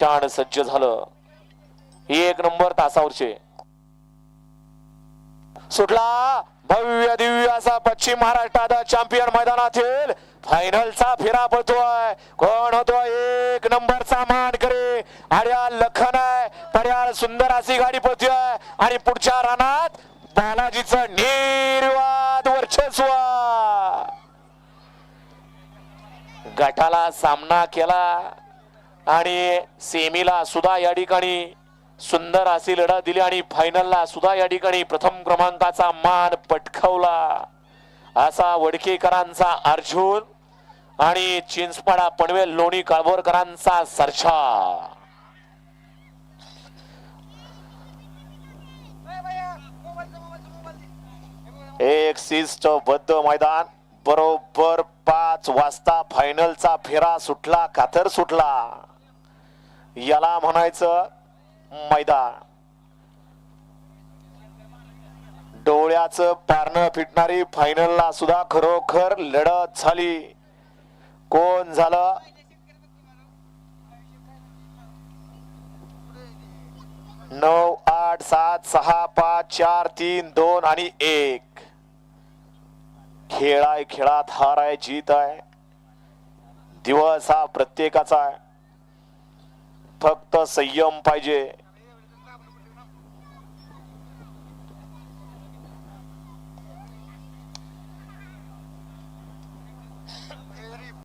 टाण सज्ज झालं. एक नंबर तासावरचे सुटला भव्य दिव्य असा पश्चिम महाराष्ट्रात चॅम्पियन मैदानातील फायनलचा फेरा पळतोय. कोण होतोय एक नंबरचा मान करे आड्याल लखन आहे. पर्याल सुंदर अशी गाडी पळतोय आणि पुढच्या रानात बालाजीचं निर्वाद वर्चस्व. गटाला सामना केला आणि सेमीला सुद्धा या ठिकाणी सुंदर अशी लढत दिली आणि फायनलला सुद्धा या ठिकाणी प्रथम क्रमांकाचा मान पटकावला. असा वडकेकरांचा अर्जुन आणि चिंचपाडा पनवेल लोणी काळभोरकरांचा सरछा. एक शिस्तबद्ध मैदान. बरोबर 5 वाजता फायनलचा फेरा सुटला कातर सुटला. याला म्हणायचं मैदान. डोळ्याचं पारणं फिटणारी फायनलला सुद्धा खरोखर लढत झाली. कोण झालं 9 8 7 6 5 4 3 2 आणि 1. खेळ आहे, खेळात हार आहे, जीत आहे. दिवस हा प्रत्येकाचा आहे. फक्त संयम पाहिजे.